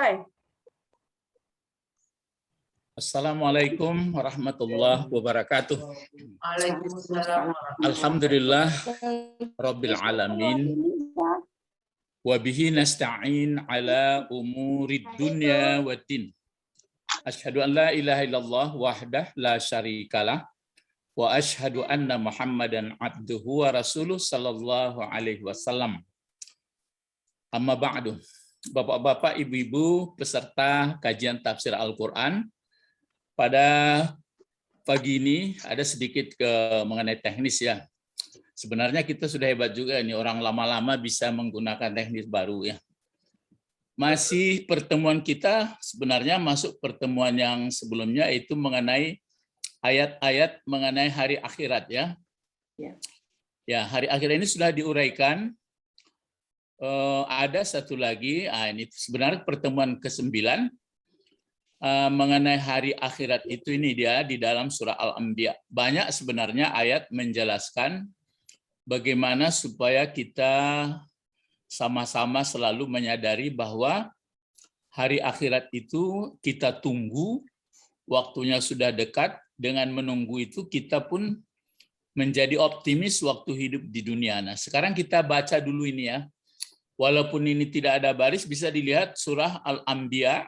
dimulai. Assalamualaikum warahmatullahi wabarakatuh. Waalaikumsalam. Alhamdulillah Rabbil alamin. Wa bihi nasta'in ala umurid dunya waddin. Asyhadu an la ilaha illallah wahdah la syarikalah wa asyhadu anna Muhammadan abduhu wa rasuluh sallallahu alaihi wasallam. Amma ba'du. Bapak-bapak, ibu-ibu peserta kajian tafsir Al-Qur'an, pada pagi ini ada sedikit mengenai teknis ya. Sebenarnya kita sudah hebat juga nih, orang lama-lama bisa menggunakan teknis baru ya. Masih pertemuan kita sebenarnya masuk pertemuan yang sebelumnya, itu mengenai ayat-ayat mengenai hari akhirat ya. Ya, hari akhirat ini sudah diuraikan. Ada satu lagi, ini sebenarnya pertemuan ke-9 mengenai hari akhirat itu, ini dia di dalam surah Al-Anbiya. Banyak sebenarnya ayat menjelaskan bagaimana supaya kita sama-sama selalu menyadari bahwa hari akhirat itu kita tunggu, waktunya sudah dekat. Dengan menunggu itu kita pun menjadi optimis waktu hidup di dunia. Nah, sekarang kita baca dulu ini ya. Walaupun ini tidak ada baris, bisa dilihat surah Al-Anbiya.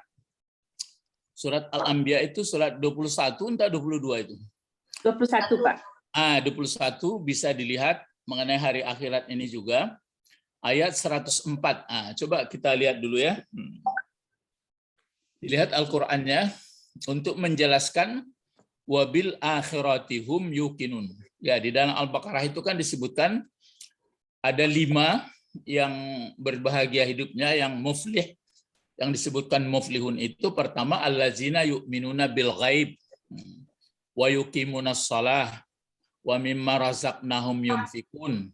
Surat Al-Anbiya itu surat 21 entah 22 itu. 21, Pak. 21 bisa dilihat mengenai hari akhirat ini juga. Ayat 104. Coba kita lihat dulu ya. Dilihat Al-Qur'annya untuk menjelaskan wabil akhiratihum yuqinun. Ya, di dalam Al-Baqarah itu kan disebutkan ada 5 yang berbahagia hidupnya, yang muflih. Yang disebutkan muflihun itu pertama allazina yu'minuna bil ghaib wa yuqimunas shalah wa mimma razaqnahum yunfikun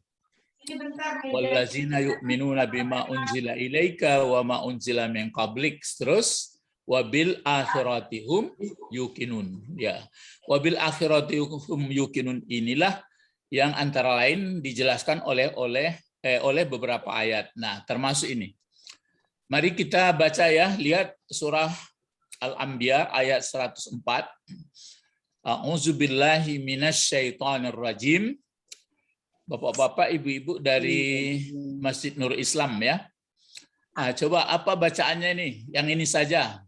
wallazina yu'minuna bima unzila ilaika wa ma unzila min qablik, terus wabil akhiratihum yuqinun ya. Wabil akhiratihum yuqinun inilah yang antara lain dijelaskan oleh beberapa ayat. Nah, termasuk ini. Mari kita baca ya, lihat surah Al-Anbiya ayat 104. A'udzubillahi minasyaitonir rajim. Bapak-bapak, ibu-ibu dari Masjid Nur Islam ya. Coba apa bacaannya nih? Yang ini saja.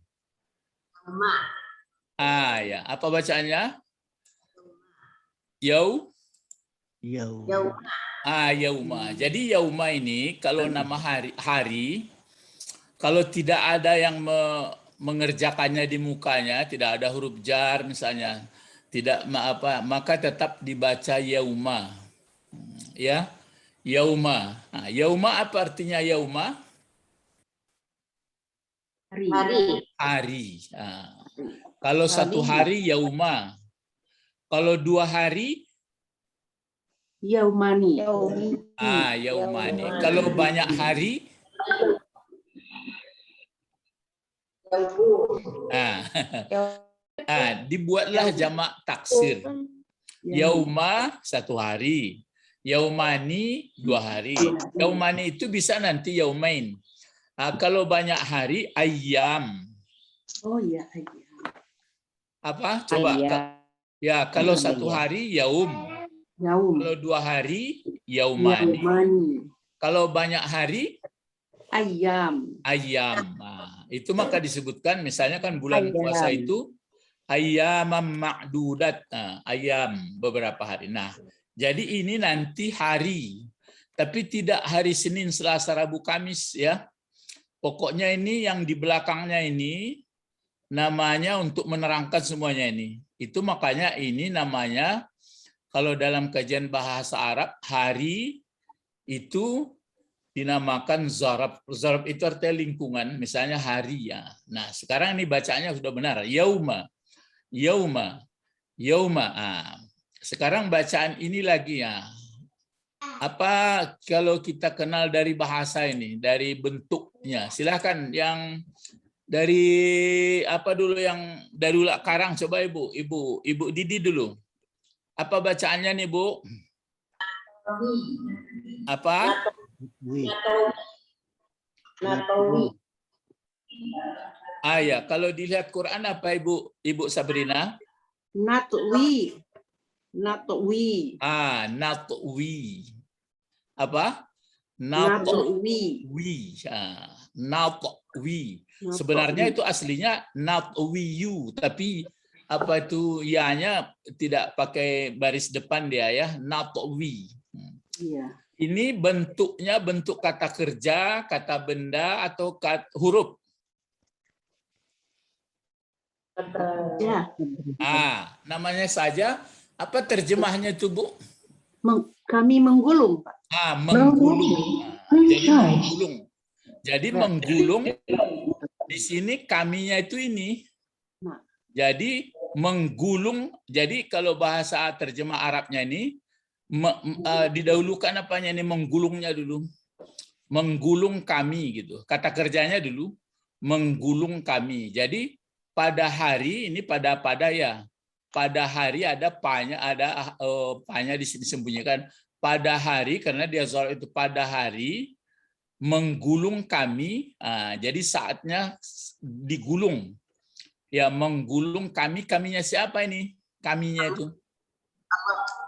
Ya, apa bacaannya? Yauma. Jadi yauma ini kalau nama hari kalau tidak ada yang mengerjakannya di mukanya, tidak ada huruf jar misalnya, maka tetap dibaca yauma. Ya, yauma. Yauma apa artinya yauma? Hari. Kalau satu hari yauma. Kalau 2 hari yaumani. Yaumani. Kalau banyak hari dibuatlah jamak taksir. Yauma 1 hari, yaumani 2 hari. Yaumani itu bisa nanti yaumain. Kalau banyak hari ayyam. Oh iya, Apa? Coba. Ya, kalau 1 hari yaum. Kalau 2 hari yaumani. Kalau banyak hari ayyam. Itu maka disebutkan misalnya kan bulan puasa itu ayyamam ma'dudat, ayam beberapa hari. Nah, jadi ini nanti hari, tapi tidak hari Senin, Selasa, Rabu, Kamis ya. Pokoknya ini yang di belakangnya ini namanya untuk menerangkan semuanya ini. Itu makanya ini namanya kalau dalam kajian bahasa Arab hari itu dinamakan zarab. Zarab itu artinya lingkungan, misalnya hari ya. Nah, sekarang ini bacanya sudah benar. Yauma. Sekarang bacaan ini lagi ya. Apa kalau kita kenal dari bahasa ini, dari bentuknya? Silakan yang dari apa dulu, yang dari Ulak Karang, coba Ibu Didi dulu. Apa bacaannya nih, Bu? Apa? Ya, kalau dilihat Quran apa Ibu Sabrina? Natwi. Natwi. Natwi. Apa? Natwi. Natwi. Natwi. Sebenarnya itu aslinya natwiyu, tapi apa itu ya-nya tidak pakai baris depan dia ya, natwi. Iya. Ini bentuknya bentuk kata kerja, kata benda atau huruf? Ya. Namanya saja. Apa terjemahnya itu, Bu? Kami menggulung, Pak. Menggulung. Jadi menggulung. Jadi menggulung di sini kaminya itu ini. Jadi menggulung. Jadi kalau bahasa terjemah Arabnya ini didahulukan apanya ini, menggulungnya dulu. Menggulung kami gitu. Kata kerjanya dulu menggulung kami. Jadi pada hari ini pada ya. Pada hari ada panya, ada panya di sini disembunyikan. Pada hari karena dia soal itu pada hari menggulung kami. Jadi saatnya digulung. Ya, menggulung kami. Kaminya siapa ini? Kaminya itu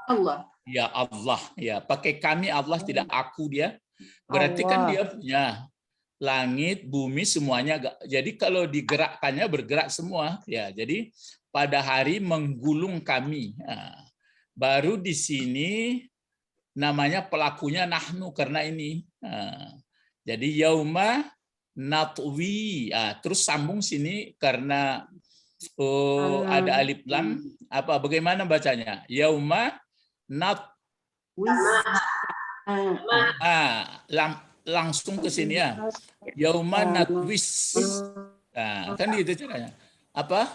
Allah. Ya Allah. Ya, pakai kami Allah, tidak aku dia. Berarti kan dia punya langit, bumi semuanya. Jadi kalau digerakkannya bergerak semua. Ya, jadi pada hari menggulung kami. Baru di sini namanya pelakunya nahnu karena ini. Jadi yauma natwi. Terus sambung sini karena ada alif lam. Apa bagaimana bacanya? Yauma nat. Langsung ke sini ya. Yauma natwis. Kan gitu caranya. Apa?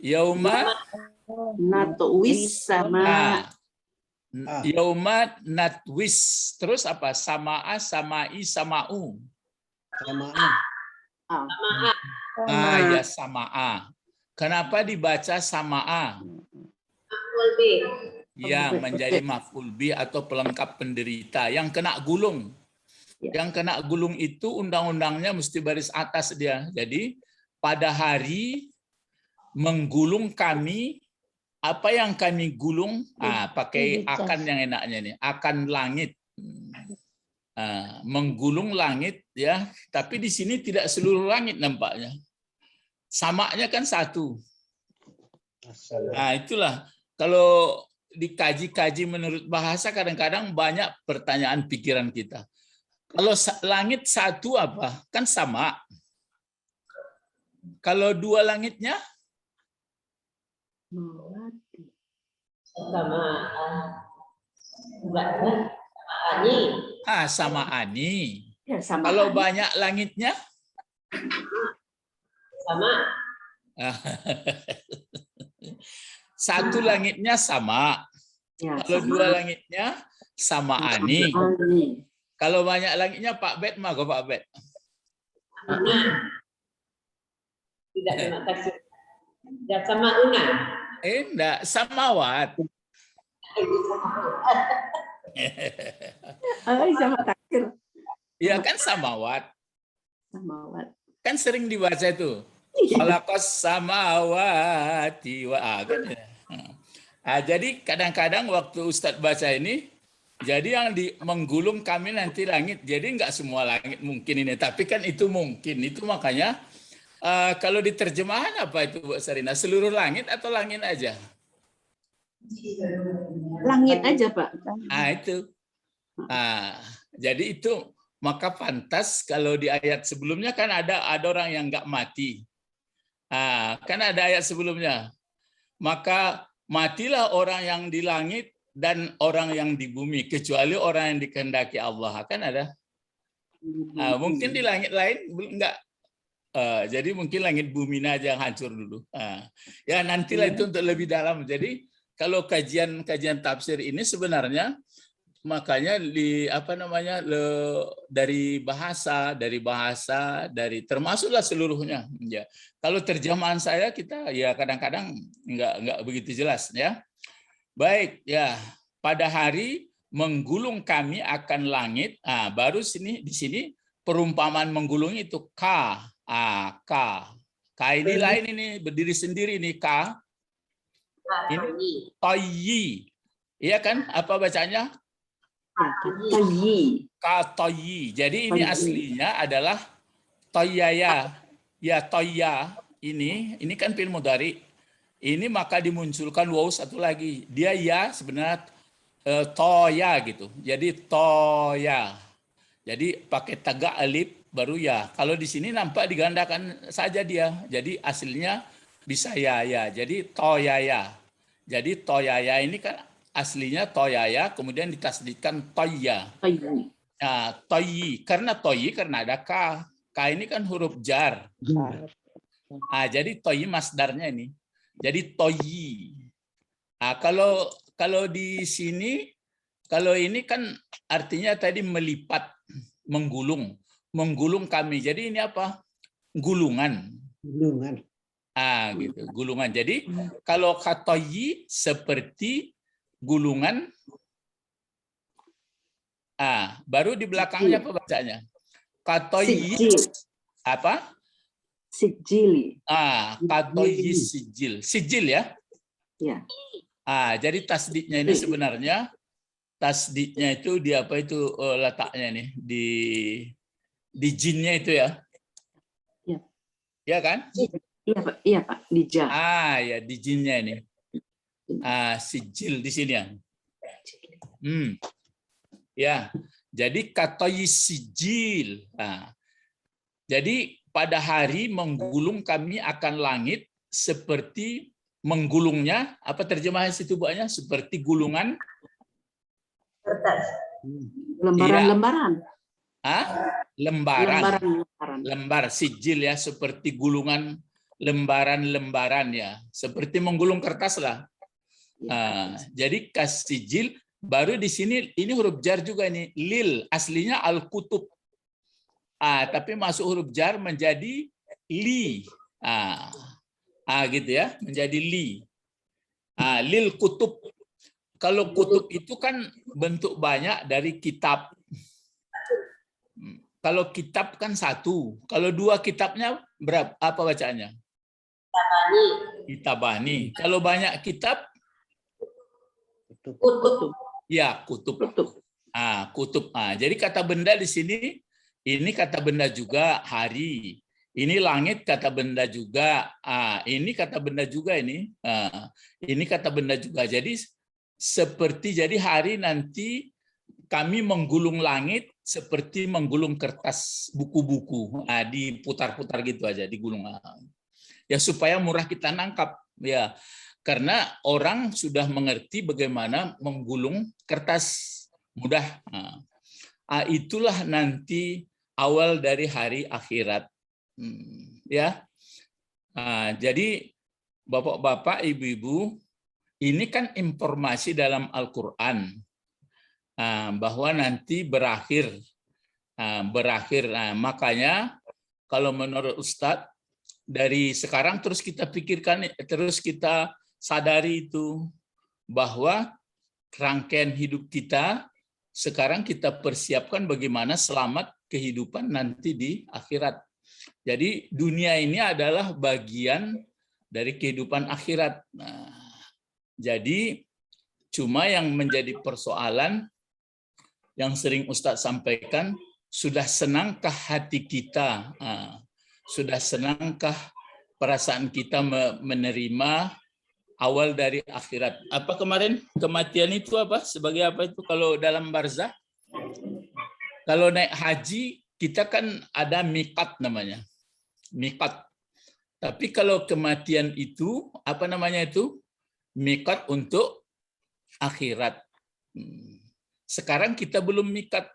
Yauma natwis sama yauma natwis. Terus apa? Samaa, samai, samau. Ya samaa. Kenapa dibaca samaa? Ya, menjadi maf'ul bih atau pelengkap penderita yang kena gulung. Yang kena gulung itu undang-undangnya mesti baris atas dia. Jadi pada hari menggulung kami, apa yang kami gulung? Pakai akan yang enaknya nih, akan langit. Menggulung langit ya, tapi di sini tidak seluruh langit nampaknya. Samanya kan satu. Itulah kalau dikaji-kaji menurut bahasa kadang-kadang banyak pertanyaan pikiran kita. Kalau langit satu apa? Kan sama. Kalau dua langitnya? Sama ani. Ya, sama kalau ani. Banyak langitnya? Sama. Satu langitnya sama. Ya, kalau sama. Dua langitnya sama ani. Kalau banyak langitnya Pak Bet mah Pak Bet. Tidak sama taksir. Tidak sama una. Enggak, samawat. Sama taksir. Iya kan samawat. Samawat. Kan sering dibaca itu. Khalaqas samawati wa kan. Jadi kadang-kadang waktu Ustadz baca ini, jadi yang menggulung kami nanti langit. Jadi enggak semua langit mungkin ini, tapi kan itu mungkin. Itu makanya kalau diterjemahan apa itu Bu Sarina? Seluruh langit atau langit aja? Langit aja Pak. Itu. Jadi itu maka pantas kalau di ayat sebelumnya kan ada orang yang enggak mati. Kan ada ayat sebelumnya. Maka matilah orang yang di langit dan orang yang di bumi, kecuali orang yang dikehendaki Allah. Kan ada. Mungkin di langit lain enggak. Jadi mungkin langit bumi aja yang hancur dulu. Ya nantilah itu untuk lebih dalam. Jadi kalau kajian tafsir ini sebenarnya makanya dari bahasa termasuklah seluruhnya. Ya. Kalau terjemahan saya kita ya kadang-kadang enggak begitu jelas ya. Baik ya, pada hari menggulung kami akan langit. Baru di sini perumpamaan menggulung itu Ka. Ka ini lain ini, berdiri sendiri nih ka. Ini toyi. Iya kan? Apa bacanya? Toyi. Katoyi. Jadi ini Toyi. aslinya adalah toyaya. Ya toya. Ini kan fi'il mudhari. Ini maka dimunculkan waw satu lagi. Dia ya sebenarnya toya gitu. Jadi toya. Jadi pakai tegak alif baru ya. Kalau di sini nampak digandakan saja dia. Jadi aslinya bisa ya. Jadi toyaya. Jadi toyaya ini kan aslinya toyaya, kemudian ditasdidkan toya. Toyi. Nah, toyi. Karena toyi karena ada ka. Ka ini kan huruf jar. Jadi toyi masdarnya ini. Jadi toyi. Kalau di sini, kalau ini kan artinya tadi melipat, menggulung. Menggulung kami. Jadi ini apa? Gulungan. Gulungan. Gitu. Gulungan. Jadi kalau katoyi seperti gulungan. Baru di belakangnya apa bacanya? Katoyi apa? Sijili. Katoyi sijil. Sijil ya? Ya. Jadi tasdidnya ini sebenarnya tasdidnya itu di apa itu letaknya nih di jinnya itu ya? Ya. Ya kan? Iya Pak, di ja. Ya di jinnya ini. Sijil di sini ya. Ya. Jadi katoyi sijil. Jadi pada hari menggulung kami akan langit seperti menggulungnya, apa terjemahan situ buahnya? Seperti gulungan Lembaran-lembaran. Lembaran. Lembaran. Lembar sijil ya, seperti gulungan lembaran-lembaran ya, seperti menggulung kertas lah. Jadi kasijil baru di sini ini huruf jar juga ini lil, aslinya al-kutub. Tapi masuk huruf jar menjadi li. Gitu ya, menjadi li. Lil kutub. Kalau kutub itu kan bentuk banyak dari kitab. Kalau kitab kan satu. Kalau dua kitabnya berapa? Apa bacaannya? Kitabani. Kalau banyak kitab? Kutub. Ya, kutub. Kutub. Jadi kata benda di sini, ini kata benda juga hari. Ini langit kata benda juga. Ini kata benda juga ini. Ini kata benda juga. Jadi seperti jadi hari nanti kami menggulung langit seperti menggulung kertas buku-buku. Diputar-putar gitu aja, digulung. Ya supaya murah kita nangkap ya. Karena orang sudah mengerti bagaimana menggulung kertas mudah. Itulah nanti awal dari hari akhirat. Ya. Jadi Bapak-bapak, Ibu-ibu, ini kan informasi dalam Al-Qur'an bahwa nanti berakhir. Makanya kalau menurut Ustadz dari sekarang terus kita pikirkan, terus kita sadari itu bahwa rangkaian hidup kita sekarang kita persiapkan bagaimana selamat kehidupan nanti di akhirat. Jadi dunia ini adalah bagian dari kehidupan akhirat. Jadi cuma yang menjadi persoalan yang sering Ustadz sampaikan, sudah senangkah hati kita, sudah senangkah perasaan kita menerima awal dari akhirat. Apa kemarin kematian itu apa? Sebagai apa itu kalau dalam barzah? Kalau naik haji kita kan ada miqat namanya. Miqat. Tapi kalau kematian itu apa namanya itu? Miqat untuk akhirat. Sekarang kita belum miqat.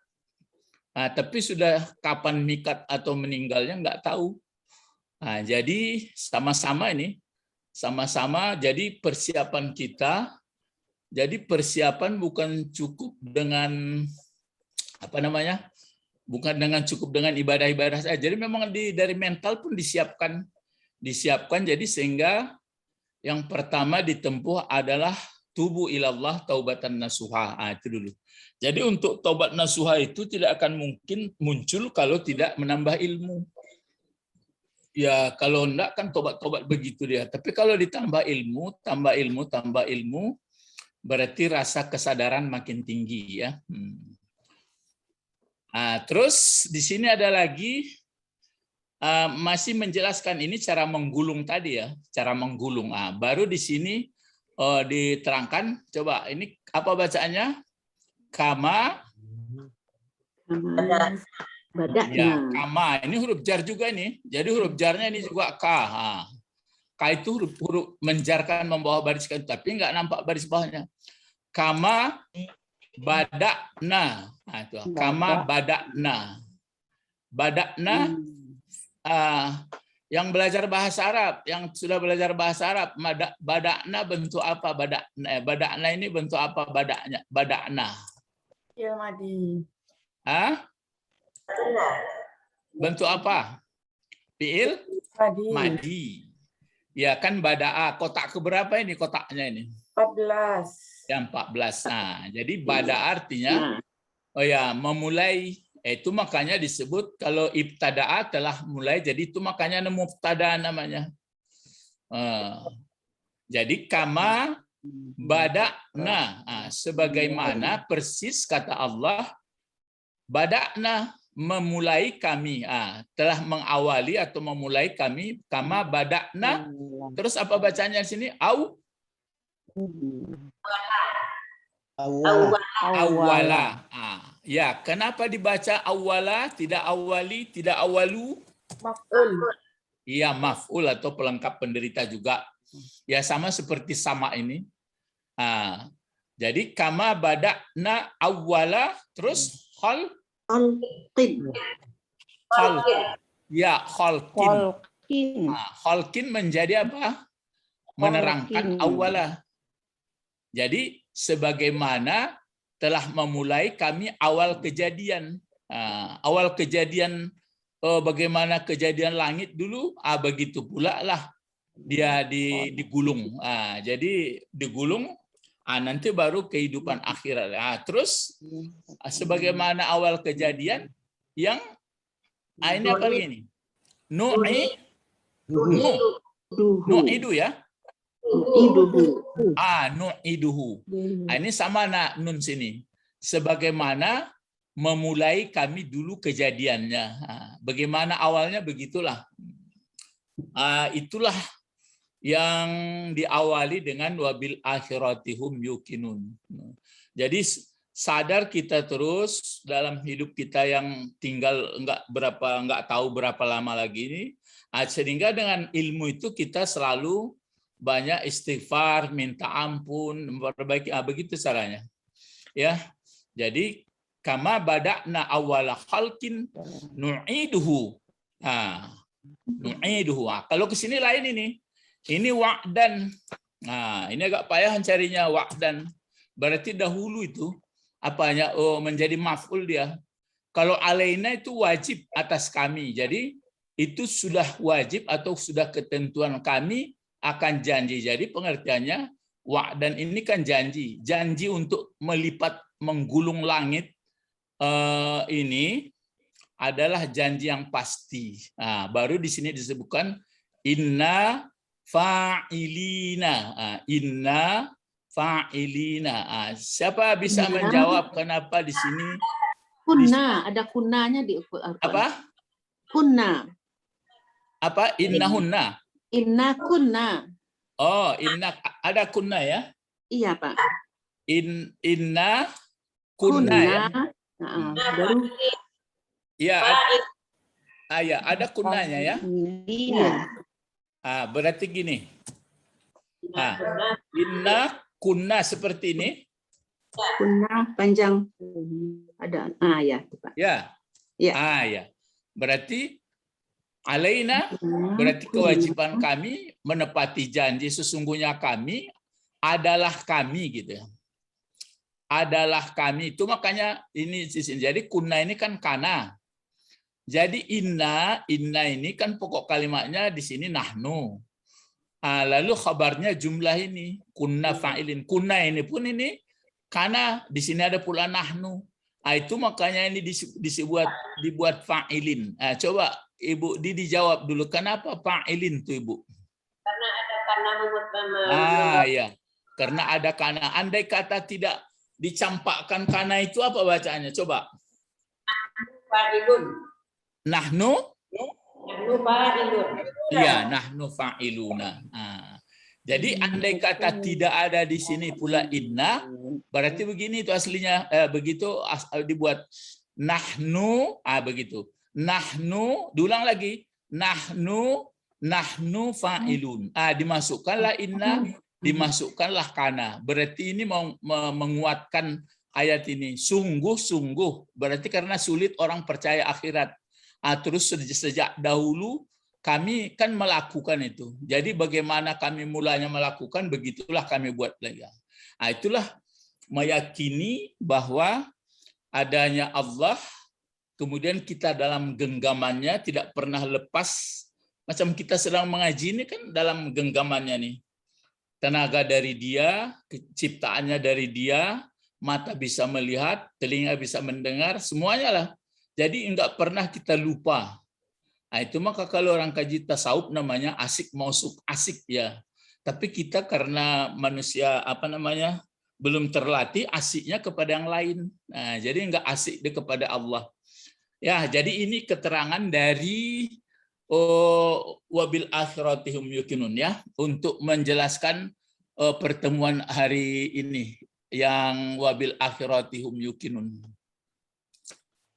Tapi sudah kapan miqat atau meninggalnya nggak tahu. Jadi sama-sama ini. Sama-sama jadi persiapan kita. Jadi persiapan bukan cukup dengan apa namanya? Bukan dengan cukup dengan ibadah-ibadah saja. Jadi memang dari mental pun disiapkan jadi sehingga yang pertama ditempuh adalah tubu ilallah taubatan nasuha. Itu dulu. Jadi untuk taubat nasuha itu tidak akan mungkin muncul kalau tidak menambah ilmu. Ya, kalau enggak kan tobat-tobat begitu dia. Tapi kalau ditambah ilmu, tambah ilmu, tambah ilmu, berarti rasa kesadaran makin tinggi ya. Nah, terus di sini ada lagi masih menjelaskan ini cara menggulung tadi ya, cara menggulung. Baru di sini diterangkan. Coba ini apa bacaannya? Kama. Badakna. Ya, kama. Ini huruf jar juga ini. Jadi huruf jarnya ini juga K. K itu huruf menjarkan membawa baris kan, tapi nggak nampak baris bawahnya. Kama badakna. Nah, itu. Kama badakna. Badakna. Yang belajar bahasa Arab, yang sudah belajar bahasa Arab, badakna bentuk apa? Badakna ini bentuk apa? Badakna. Ya, Madi. Bentuk apa? Fi'il madi. Ya kan bada'a. Kotak keberapa ini kotaknya ini? 14. Yang 14. Nah, jadi bada'a artinya memulai. Itu makanya disebut kalau ibtada'a telah mulai, jadi itu makanya mubtada namanya. Jadi kama bada'na. Sebagaimana persis kata Allah, bada'na memulai kami, telah mengawali atau memulai kami, kama bada'na. Terus apa bacanya di sini? Awala. Ya, kenapa dibaca awala, tidak awali, tidak awalu? Maf'ul. Iya, maf'ul atau pelengkap penderita juga. Ya, sama seperti sama ini. Jadi kama bada'na awala, terus khalqin. Ya, khalqin. Khalqin menjadi apa? Menerangkan awala. Jadi sebagaimana telah memulai kami awal kejadian. Awal kejadian bagaimana kejadian langit dulu, begitu pula lah dia digulung. Jadi digulung, nanti baru kehidupan akhirat. Terus sebagaimana awal kejadian yang ini apa lagi ini? Nu'idu ya. Nu'iduhu. Ini sama nun sini. Sebagaimana memulai kami dulu kejadiannya. Bagaimana awalnya begitulah. Itulah yang diawali dengan wabil akhiratihum yuqinun. Jadi sadar kita terus dalam hidup kita yang tinggal nggak tahu berapa lama lagi ini, sehingga dengan ilmu itu kita selalu banyak istighfar, minta ampun, memperbaiki, begitu caranya. Ya. Jadi kama bada'na awwala khalqin nu'iduhu. Nu'iduhu. Kalau ke sini lain ini. Ini wa'dan. Ini agak payah carinya wa'dan. Berarti dahulu itu apanya? Menjadi maf'ul dia. Kalau alaina itu wajib atas kami. Jadi itu sudah wajib atau sudah ketentuan kami akan janji. Jadi pengertiannya wa'dan ini kan janji. Janji untuk melipat menggulung langit ini adalah janji yang pasti. Baru di sini disebutkan inna fa'ilina. Inna fa'ilina. Siapa bisa menjawab kenapa di sini? Kunna, ada kunnanya di Al-Quran. Apa? Kunna. Apa? Innahunna. Inna kunna. Oh, inna ada kunna ya? Iya, Pak. Inna kunna ya. Baru Ya. Ya, ada kunnanya ya. iya. Berarti gini. Inna kunna seperti ini. Kunna panjang ada ya, Pak. Ya. Ya. Ya. Berarti alaina berarti kewajiban kami menepati janji, sesungguhnya kami adalah kami gitu ya. Adalah kami. Itu makanya ini jadi kunna ini kan kana. Jadi inna ini kan pokok kalimatnya di sini nahnu. Lalu khabarnya jumlah ini kunna fa'ilin. Kunna ini pun ini kana, di sini ada pula nahnu. Itu makanya ini dibuat fa'ilin. Coba Ibu Didi jawab dulu. Kenapa fa'ilin tuh Ibu? Karena ada karena Ya. Karena ada kana. Andai kata tidak dicampakkan kana itu apa bacaannya? Coba. fa'ilun. Nahnu? Nahnu fa'ilun. Iya, nahnu fa'iluna. Jadi andai kata tidak ada di sini pula inna, berarti begini itu aslinya, begitu dibuat nahnu, begitu. Nahnu, diulang lagi. Nahnu fa'ilun. Dimasukkanlah inna, dimasukkanlah kana. Berarti ini mau menguatkan ayat ini. Sungguh-sungguh. Berarti karena sulit orang percaya akhirat. Terus sejak dahulu kami kan melakukan itu. Jadi bagaimana kami mulanya melakukan, begitulah kami buat lagi. Itulah meyakini bahwa adanya Allah, kemudian kita dalam genggamannya tidak pernah lepas. Macam kita sedang mengaji ini kan dalam genggamannya nih. Tenaga dari Dia, ciptaannya dari Dia, mata bisa melihat, telinga bisa mendengar, semuanya lah. Jadi enggak pernah kita lupa. Itu maka kalau orang kaji tasawuf namanya asik mausuk asik ya. Tapi kita karena manusia belum terlatih asiknya kepada yang lain. Jadi enggak asik kepada Allah. Ya, jadi ini keterangan dari wabil akhiratihum yuqinun ya untuk menjelaskan pertemuan hari ini yang wabil akhiratihum yuqinun.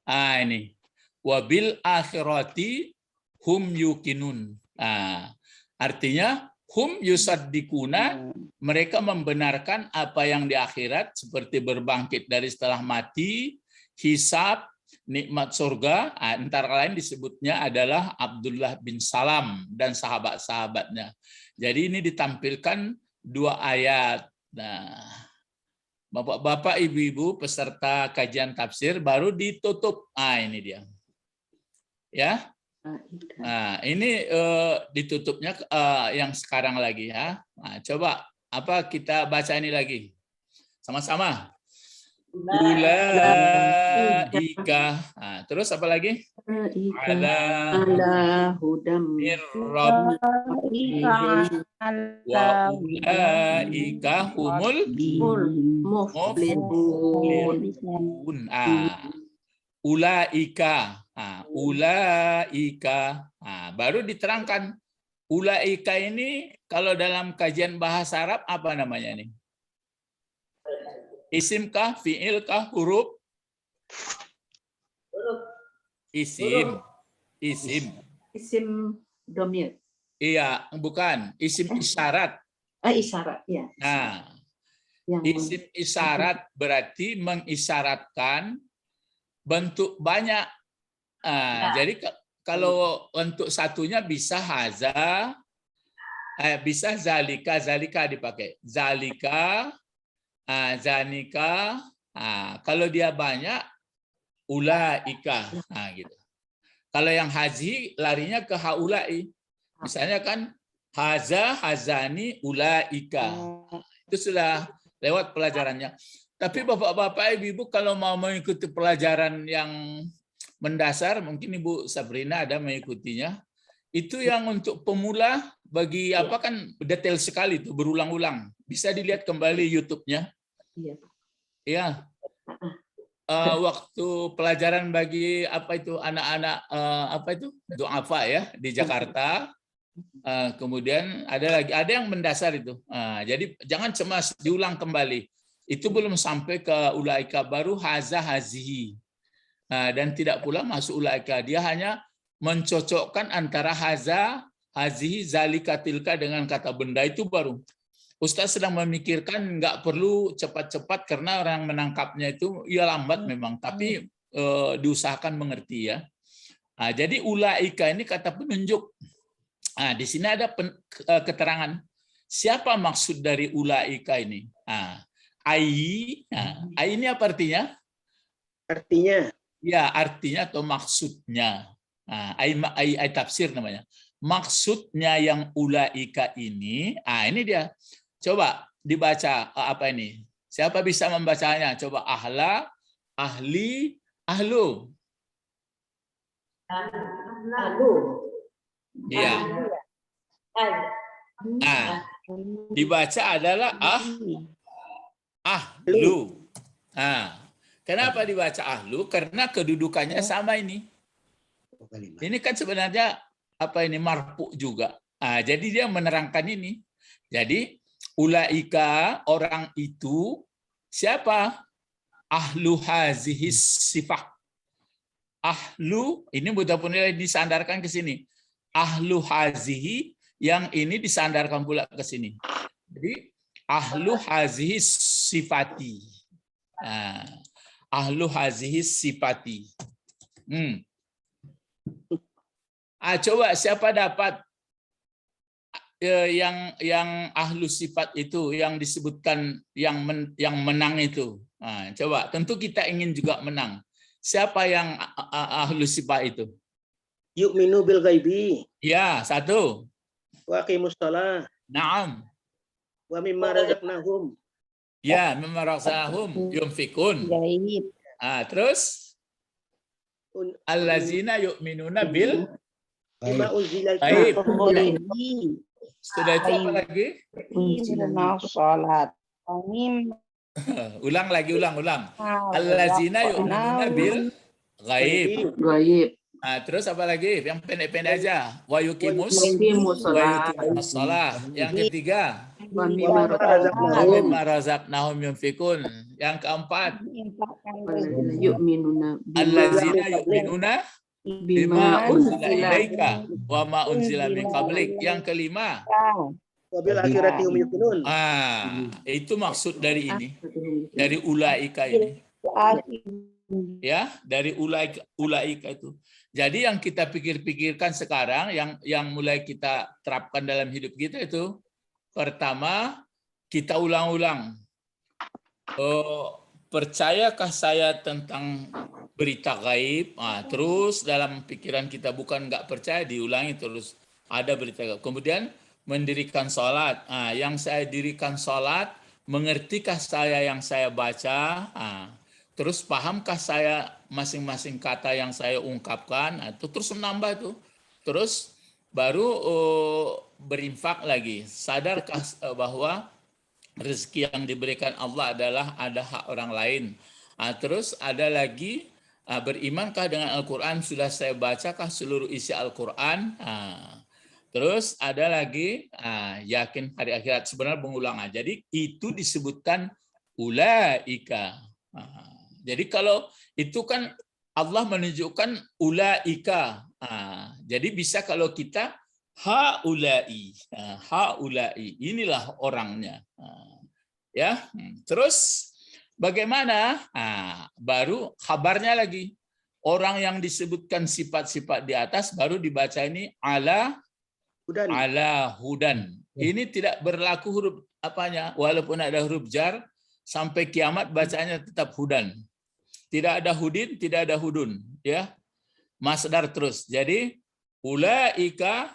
Ini wabil akhirati hum yuqinun. Artinya hum yusaddikuna, mereka membenarkan apa yang di akhirat seperti berbangkit dari setelah mati, hisab, nikmat surga. Antara lain disebutnya adalah Abdullah bin Salam dan sahabat-sahabatnya. Jadi ini ditampilkan dua ayat. Bapak-bapak, ibu-ibu peserta kajian tafsir baru ditutup. Ini dia. Ya. Ini ditutupnya yang sekarang lagi ya. Coba kita baca ini lagi. Sama-sama. Ulaika. Terus apa lagi? Ala hudam mir rabbihim wa ulaika humul muflihun. Ulaika. Baru diterangkan. Ulaika ini kalau dalam kajian bahasa Arab apa namanya nih? Isim kah, fi'il kah, huruf? Isim. Isim domir. Iya, bukan. Isim isyarat. Isyarat, ya. Isim isyarat berarti mengisyaratkan bentuk banyak. Jadi kalau untuk satunya bisa haza, bisa zalika, dipakai. Zalika, zanika. Kalau dia banyak, ulaika. Gitu. Kalau yang haji larinya ke haulai. Misalnya kan haza, hazani, ulaika. Itu sudah lewat pelajarannya. Tapi bapak-bapak, ibu-ibu kalau mau mengikuti pelajaran yang mendasar, mungkin Ibu Sabrina ada mengikutinya. Itu yang untuk pemula bagi kan detail sekali itu, berulang-ulang. Bisa dilihat kembali YouTube-nya. Iya. Waktu pelajaran bagi anak-anak du'afa ya di Jakarta. Kemudian ada yang mendasar itu. Jadi jangan cemas, diulang kembali. Itu belum sampai ke ulaika, baru haza hazihi. Dan tidak pula masuk ulaika. Dia hanya mencocokkan antara haza, hazihi, zalika, tilka dengan kata benda itu baru. Ustaz sedang memikirkan nggak perlu cepat-cepat karena orang menangkapnya itu lambat memang, tapi diusahakan mengerti ya. Jadi ulaika ini kata penunjuk. Di sini ada keterangan siapa maksud dari ulaika ini. Ai ini apa artinya? Artinya? Ya, artinya atau maksudnya. Ai tafsir namanya. Maksudnya yang ulaika ini, ini dia. Coba dibaca apa ini? Siapa bisa membacanya? Coba ahla, ahli, ahlu. Ahlu. Iya. Ah, dibaca adalah ahlu. Kenapa dibaca ahlu? Karena kedudukannya sama ini. Ini kan sebenarnya apa ini marfu juga. Jadi dia menerangkan ini. Jadi ulaika orang itu siapa? Ahlu hazihis sifah. Ahlu ini betul-betul disandarkan ke sini. Ahlu hazihi yang ini disandarkan pula ke sini. Jadi ahlu hazihi sifati. Ahlu hazihi sifati. Coba siapa dapat yang ahlu sifat itu yang disebutkan yang menang itu. Coba tentu kita ingin juga menang. Siapa yang ahlu sifat itu? Yu'minu bil ghaibi. Ya, satu. Wa aqimus shalah. Naam. Wa mimma razaqnahum. Ya, mimma razaqnahum yunfikun. Terus allazina yu'minuna bil Bima unzila ghaib. Boleh. Sudah itu apa lagi? Salat. Ulang lagi, ulang. Allazina yu'minuna bil ghaib. Gaib. Terus apa lagi? Yang pendek-pendek aja. Wa yuqimus shalah. Yang ketiga, Wa mimma mimma razaqnahum yunfikun. Yang keempat, yu'minuna allazina yu'minuna bima unzila ilaika wa ma unzila min qablik. Yang kelima, wa bil akhirati hum yuqinun. itu maksud dari ini. Dari ulaika ini. Ya, dari ulaika itu. Jadi yang kita pikir-pikirkan sekarang, yang mulai kita terapkan dalam hidup kita itu, pertama, kita ulang-ulang. Percayakah saya tentang berita gaib? Terus dalam pikiran kita bukan nggak percaya, diulangi terus. Ada berita gaib. Kemudian mendirikan sholat. Yang saya dirikan sholat, mengertikah saya yang saya baca? Terus pahamkah saya masing-masing kata yang saya ungkapkan? Itu terus menambah tuh. Terus baru berinfak lagi. Sadarkah bahwa rezeki yang diberikan Allah adalah ada hak orang lain? Terus ada lagi, berimankah dengan Al-Quran? Sudah saya bacakah seluruh isi Al-Quran? Terus ada lagi, yakin hari akhirat. Sebenarnya pengulangan. Jadi itu disebutkan ulaika. Jadi kalau itu kan Allah menunjukkan ulaika. Jadi bisa kalau kita haulai. Haulai, inilah orangnya. Ya. Terus bagaimana? Baru kabarnya lagi. Orang yang disebutkan sifat-sifat di atas baru dibaca ini ala hudan. Ini tidak berlaku huruf apanya, walaupun ada huruf jar sampai kiamat bacanya tetap hudan. Tidak ada hudin, tidak ada hudun, ya. Masdar terus. Jadi ulaika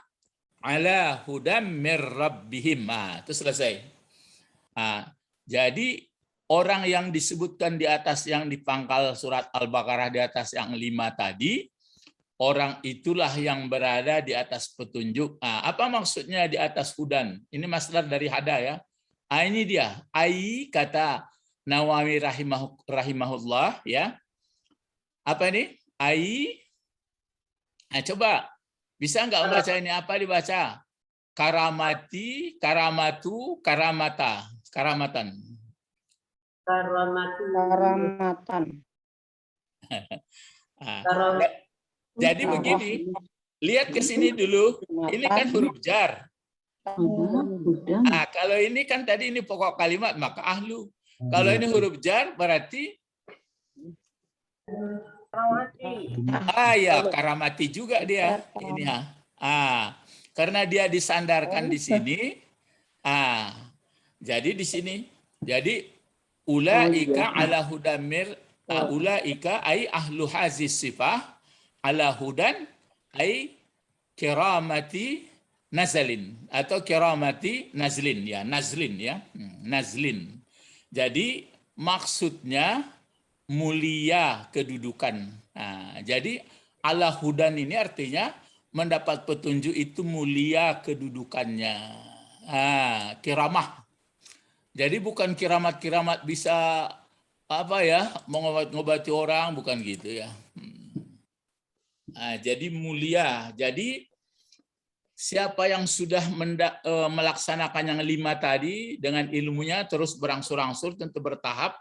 ala hudam mir rabbihim. Itu selesai. Jadi orang yang disebutkan di atas yang di pangkal surat Al-Baqarah di atas yang 5 tadi, orang itulah yang berada di atas petunjuk. Apa maksudnya di atas hudan? Ini masdar dari hada, ya. Ini dia. Ai kata Nawawi rahimahullah, ya. Apa ini? Ai. Coba bisa nggak membaca ini? Apa dibaca? Karamati, karamatu, karamata, karamatan. Karamatan. Jadi begini, lihat ke sini dulu. Ini kan huruf jar. Kalau ini kan tadi ini pokok kalimat, maka ahlu. Kalau ini huruf jar berarti ya karamati juga dia. Ini karena dia disandarkan di sini. Jadi di sini. Jadi ulaika ala hudamir, ulaika ay ahlu hazis sifah ala hudan ay kiramati nazalin atau kiramati nazlin, ya, nazlin, ya. Nazlin. Jadi maksudnya mulia kedudukan. Jadi ala hudan ini artinya mendapat petunjuk itu mulia kedudukannya. Kiramah. Jadi bukan kiramat-kiramat bisa apa ya, mengobati orang, bukan gitu ya. Jadi mulia. Jadi siapa yang sudah melaksanakan yang 5 tadi dengan ilmunya terus berangsur-angsur tentu bertahap,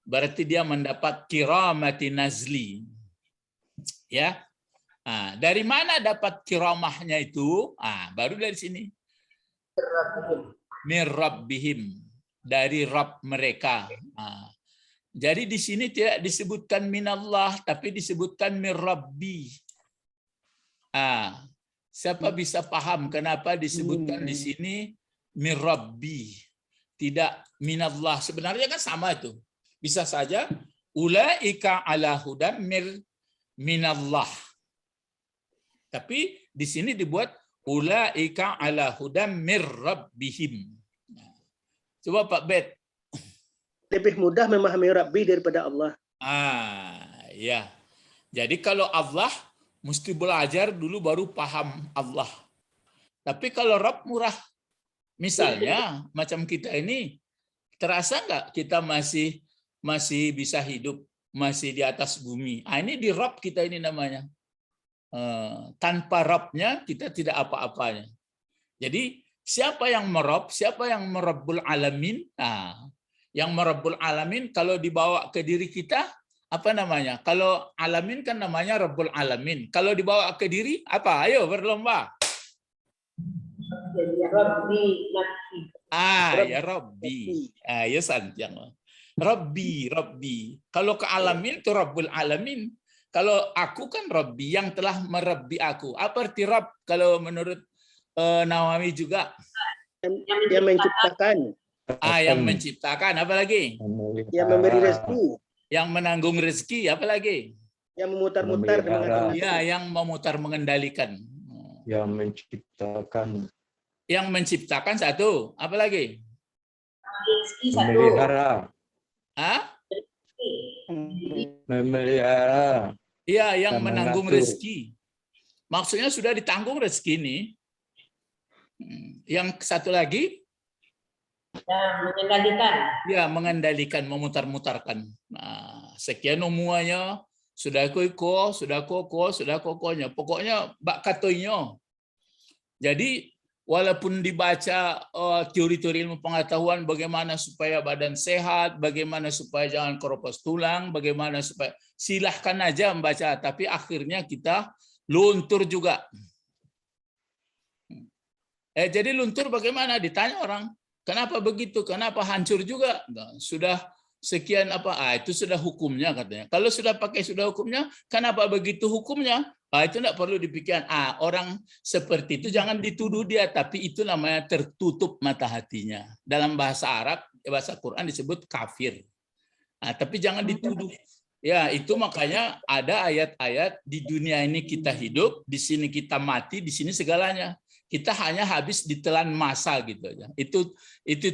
berarti dia mendapat kiramati nazli. Ya. Dari mana dapat kiramahnya itu? Baru dari sini. Mir rabbihim, dari Rabb mereka. Jadi di sini tidak disebutkan minallah, tapi disebutkan mir rabbi. Siapa bisa paham kenapa disebutkan di sini mir rabbi, tidak minallah? Sebenarnya kan sama itu. Bisa saja ulaika ala hudan minallah. Tapi di sini dibuat ulaika ala hudan mir rabbihim. Coba Pak Bet. Lebih mudah memahami Rabbi daripada Allah. Ya. Jadi kalau Allah mesti belajar dulu baru paham Allah. Tapi kalau Rabb murah. Misalnya macam kita ini, terasa nggak kita masih bisa hidup, masih di atas bumi. Ini di Rabb kita ini namanya. Tanpa Rabbnya kita tidak apa-apanya. Jadi siapa yang merob, siapa yang merabbul alamin? Yang merabbul alamin kalau dibawa ke diri kita apa namanya? Kalau alamin kan namanya rabbul alamin. Kalau dibawa ke diri apa? Ayo berlomba. Ya Rabbi nafsi. Ya Rabbi. Ya sanjang. Rabbi. Kalau ke alamin itu rabbul alamin. Kalau aku kan Rabbi yang telah merabbi aku. Apa arti Rabb kalau menurut Nawawi juga? Yang menciptakan. Yang menciptakan, apa lagi? Yang memberi rezeki. Yang menanggung rezeki, apa lagi? Yang memutar-mutar. Yang memutar mengendalikan. Yang menciptakan. Yang menciptakan satu, apa lagi? Rezeki satu. Memelihara. Memelihara. Iya, yang menanggung mengatur. rezeki. Maksudnya sudah ditanggung rezeki ini. Yang satu lagi? Mengendalikan. Ya, mengendalikan, memutar-mutarkan. Sekian semuanya sudah kokonya. Pokoknya bak katoinyo. Jadi walaupun dibaca teori-teori ilmu pengetahuan bagaimana supaya badan sehat, bagaimana supaya jangan keropos tulang, bagaimana supaya silahkan aja membaca, tapi akhirnya kita luntur juga. Jadi luntur bagaimana? Ditanya orang. Kenapa begitu? Kenapa hancur juga? Sudah sekian apa? Itu sudah hukumnya katanya. Kalau sudah pakai sudah hukumnya, kenapa begitu hukumnya? Itu tidak perlu dipikirkan. Orang seperti itu jangan dituduh dia, tapi itu namanya tertutup mata hatinya. Dalam bahasa Arab, bahasa Quran disebut kafir. Tapi jangan dituduh. Ya, itu makanya ada ayat-ayat di dunia ini kita hidup, di sini kita mati, di sini segalanya. Kita hanya habis ditelan masa gitu aja. Itu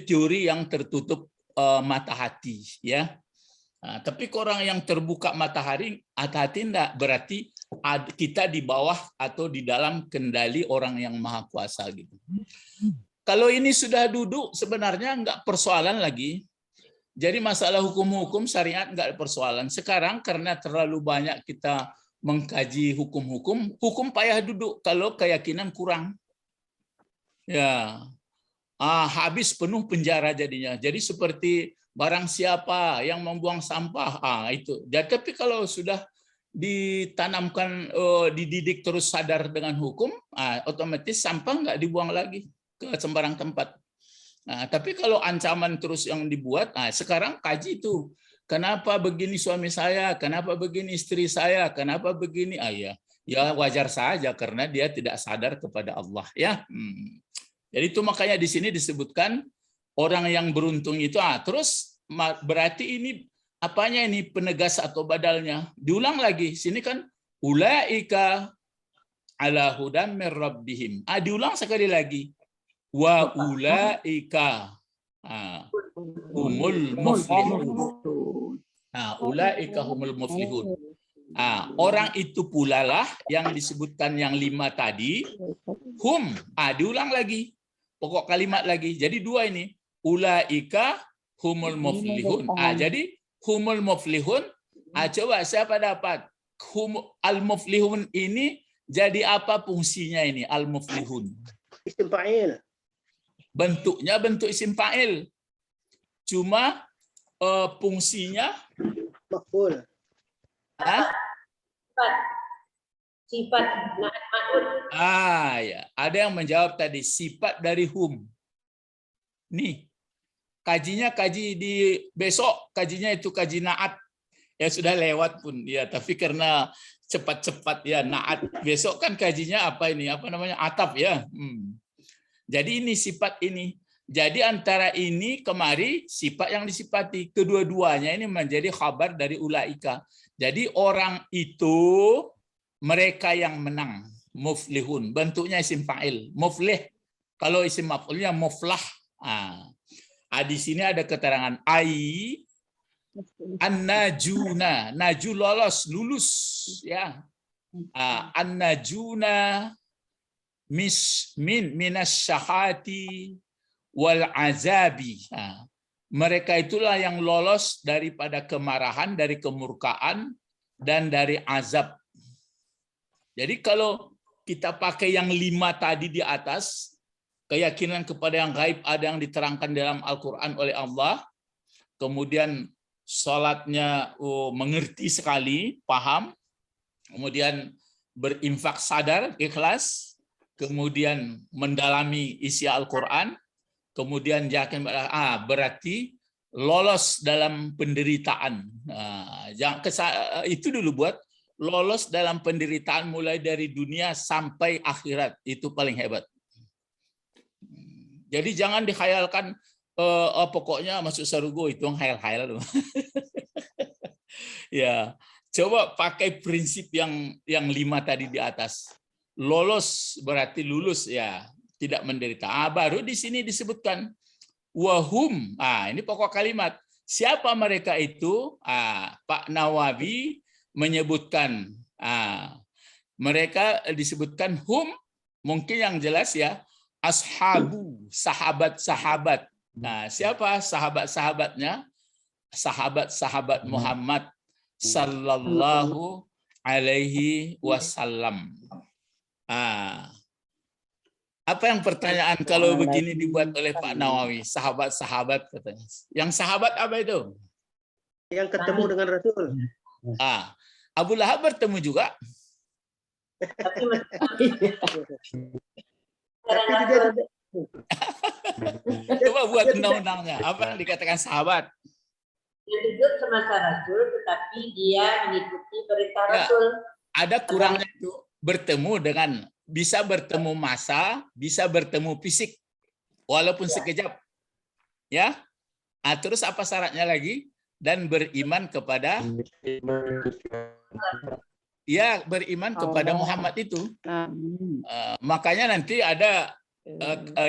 teori yang tertutup mata hati ya. Tapi orang yang terbuka hati enggak, berarti kita di bawah atau di dalam kendali orang yang maha kuasa gitu. Kalau ini sudah duduk sebenarnya enggak persoalan lagi. Jadi masalah hukum-hukum syariat enggak persoalan. Sekarang karena terlalu banyak kita mengkaji hukum payah duduk kalau keyakinan kurang. Ya, habis penuh penjara jadinya. Jadi seperti barang siapa yang membuang sampah, itu. Jadi, tapi kalau sudah ditanamkan, dididik terus sadar dengan hukum, otomatis sampah nggak dibuang lagi ke sembarang tempat. Tapi kalau ancaman terus yang dibuat, sekarang kaji itu. Kenapa begini suami saya? Kenapa begini istri saya? Kenapa begini? Ya wajar saja karena dia tidak sadar kepada Allah ya. Jadi itu makanya di sini disebutkan orang yang beruntung itu. Terus berarti ini apanya ini penegas atau badalnya? Diulang lagi. Sini kan ulaika ala hudan mir rabbihim. Diulang sekali lagi. Wa ulaika humul muflihun. Ulaika humul muflihun. Orang itu pula lah yang disebutkan yang 5 tadi. Hum, diulang lagi. Pokok kalimat lagi. Jadi 2 ini. Ulaika humul muflihun. Jadi humul muflihun. Coba siapa dapat? Al-muflihun ini jadi apa fungsinya ini? Al-muflihun. Isim fa'il. Bentuknya bentuk isim fa'il. Cuma fungsinya Maf'ul. Sifat na'at ma'ud. Ya. Ada yang menjawab tadi sifat dari hum. Nih. Kaji di besok, kajinya itu kaji naat. Ya sudah lewat pun ya, tapi karena cepat-cepat ya naat. Besok kan kajinya apa ini? Apa namanya? Atap ya. Jadi ini sifat ini. Jadi antara ini kemari sifat yang disifati, kedua-duanya ini menjadi khabar dari ulaika. Jadi orang itu mereka yang menang, muflihun. Bentuknya isim fa'il, muflih. Kalau isim maf'ulnya muflah. Di sini ada keterangan ai an-najuna, naju lolos, lulus ya. An-najuna minas syahati wal azabi. Mereka itulah yang lolos daripada kemarahan, dari kemurkaan, dan dari azab. Jadi kalau kita pakai yang 5 tadi di atas, keyakinan kepada yang gaib ada yang diterangkan dalam Al-Quran oleh Allah, kemudian sholatnya mengerti sekali, paham, kemudian berinfak sadar, ikhlas, kemudian mendalami isi Al-Quran, kemudian yakin berarti lolos dalam penderitaan. Itu dulu buat lolos dalam penderitaan mulai dari dunia sampai akhirat, itu paling hebat. Jadi jangan dikhayalkan pokoknya masuk surga itu khayal-khayal. Ya, coba pakai prinsip yang 5 tadi di atas. Lolos berarti lulus ya, tidak menderita. Baru di sini disebutkan wahum. Ini pokok kalimat. Siapa mereka itu? Pak Nawawi menyebutkan mereka disebutkan hum, mungkin yang jelas ya, ashabu, sahabat-sahabat. Siapa sahabat-sahabatnya? Sahabat-sahabat Muhammad sallallahu alaihi wasallam. Apa yang pertanyaan kalau begini dibuat oleh Pak Nawawi? Sahabat-sahabat katanya. Yang sahabat apa itu? Yang ketemu dengan Rasul. Abu Lahab bertemu juga. Tapi dia Coba buat undang-undangnya. Apa yang dikatakan sahabat? Dia hidup semasa Rasul, tetapi dia mengikuti perintah Rasul. Ada kurangnya itu bertemu dengan, bisa bertemu masa, bisa bertemu fisik, walaupun sekejap. Ya. Terus apa syaratnya lagi? Dan beriman kepada beriman kepada Muhammad itu. Makanya nanti ada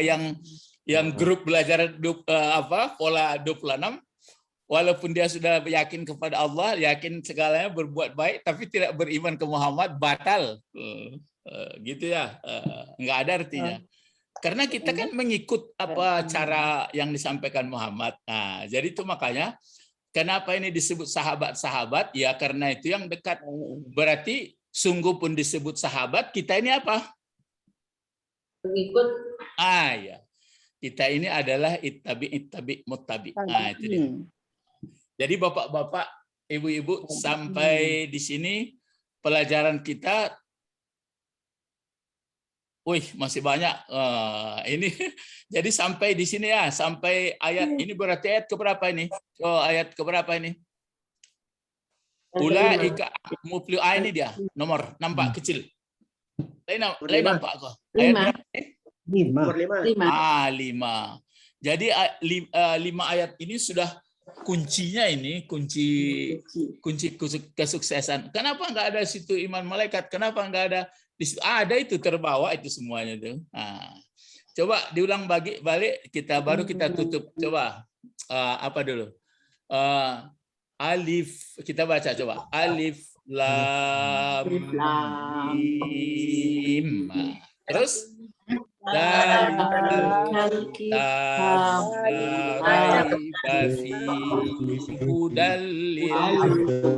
yang grup belajar pola 26, walaupun dia sudah yakin kepada Allah, yakin segalanya, berbuat baik, tapi tidak beriman ke Muhammad, batal. Gitu ya. Enggak ada artinya. Karena kita kan mengikut apa cara yang disampaikan Muhammad. Jadi itu makanya kenapa ini disebut sahabat-sahabat? Ya karena itu yang dekat. Berarti sungguh pun disebut sahabat, kita ini apa? Mengikut. Ya. Kita ini adalah ittabi muttabi. Itu dia. Jadi bapak-bapak, ibu-ibu, sampai di sini pelajaran kita. Masih banyak. Ini jadi sampai di sini ya, sampai ayat ini berarti ayat keberapa ini? Ayat keberapa ini? Ulaika muflih. Ini dia nomor, nampak kecil. Lain nampak kok. Ayat 5. 5. Jadi 5 ayat ini sudah kuncinya, ini kunci kesuksesan. Kenapa enggak ada situ iman malaikat? Kenapa enggak ada? Ada itu, terbawa itu semuanya tuh. Coba diulang balik kita, baru kita tutup. Coba apa dulu? Alif, kita baca coba. Alif lam Lam. mim. Terus Dzalikal kitab la raiba fihi hudal lil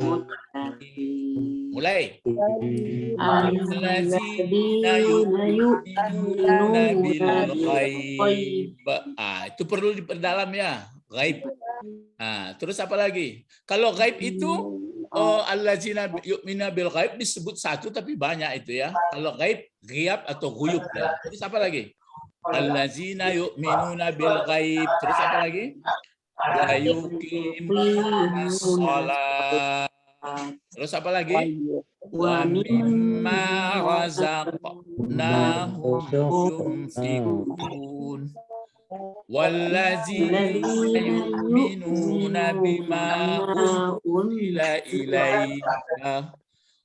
muttaqin. Mulai. Allazina yu'minuna bil ghaib. Itu perlu diperdalam ya, ghaib. Terus apa lagi? Kalau ghaib itu allazina yu'minuna bil ghaib disebut satu tapi banyak itu ya. Kalau ghaib, ghiab atau ghuyub ya. Terus apa lagi? Allazina yu'minuna bil ghaib. Terus apa lagi? Wa yuqimunas shalah. Terus apa lagi? Wa mimma razaqnahum yunfiqun. Wallazina yu'minuna bima unzila ilaika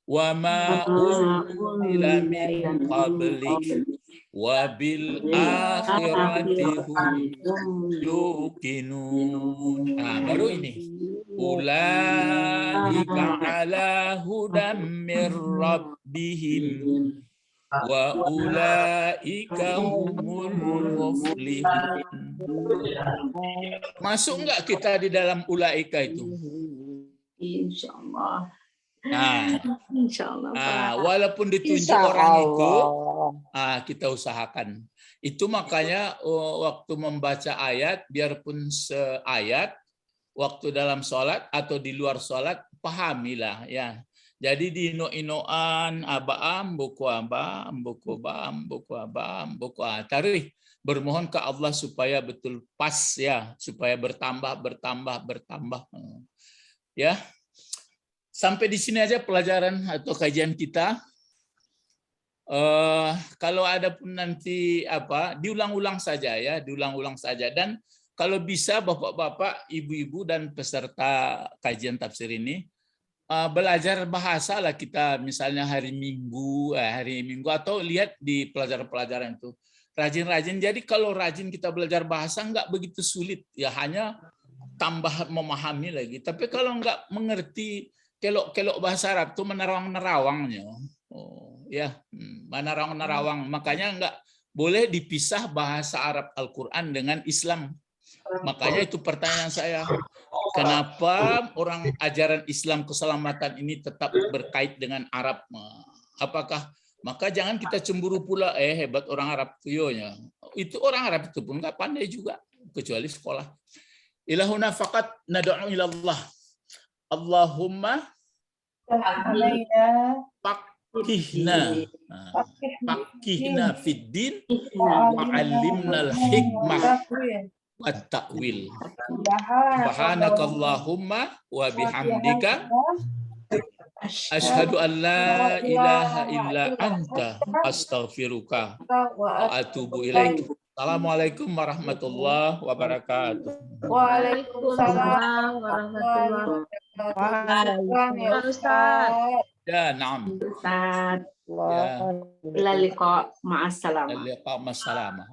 wa ma unzila min qablik wa bil akhirati hum yuqinun. Baru ini. Ulaika ala hudam mir rabbihim wa ulaika humul muflihun. Masuk enggak kita di dalam ulaika itu? Insyaallah. Walaupun ditunjuk orang itu, kita usahakan. Itu makanya waktu membaca ayat, biarpun seayat, waktu dalam sholat atau di luar sholat, pahamilah ya. Jadi di ino-inoan abaam buku abam buku bam buku abam buku tarih bermohon ke Allah supaya betul pas ya, supaya bertambah ya. Sampai di sini aja pelajaran atau kajian kita. Kalau ada pun nanti diulang-ulang saja ya, diulang-ulang saja. Dan kalau bisa bapak-bapak, ibu-ibu dan peserta kajian tafsir ini belajar bahasa lah kita, misalnya hari Minggu atau lihat di pelajaran-pelajaran itu rajin-rajin. Jadi kalau rajin kita belajar bahasa nggak begitu sulit ya, hanya tambah memahami lagi. Tapi kalau nggak mengerti kelok-kelok bahasa Arab tuh menerawang-nerawangnya, menerawang-nerawang. Makanya nggak boleh dipisah bahasa Arab Al-Quran dengan Islam. Makanya itu pertanyaan saya, kenapa orang ajaran Islam keselamatan ini tetap berkait dengan Arab? Apakah maka jangan kita cemburu pula hebat orang Arab tuyonya. Itu orang Arab itu pun nggak pandai juga kecuali sekolah. Ilahuna faqat nad'u ilallah. Allahumma faqihna fid din wa 'allimnal hikmah at-ta'wil. Subhanakallahumma wa bihamdika asyhadu an la ilaha illa anta astaghfiruka wa atubu ilaik. Assalamualaikum warahmatullahi wabarakatuh. Waalaikumsalam warahmatullahi wabarakatuh. Ya, na'am. Ustaz. Ya. Ila liqa, ma'assalamah. Liqa, ma'assalamah.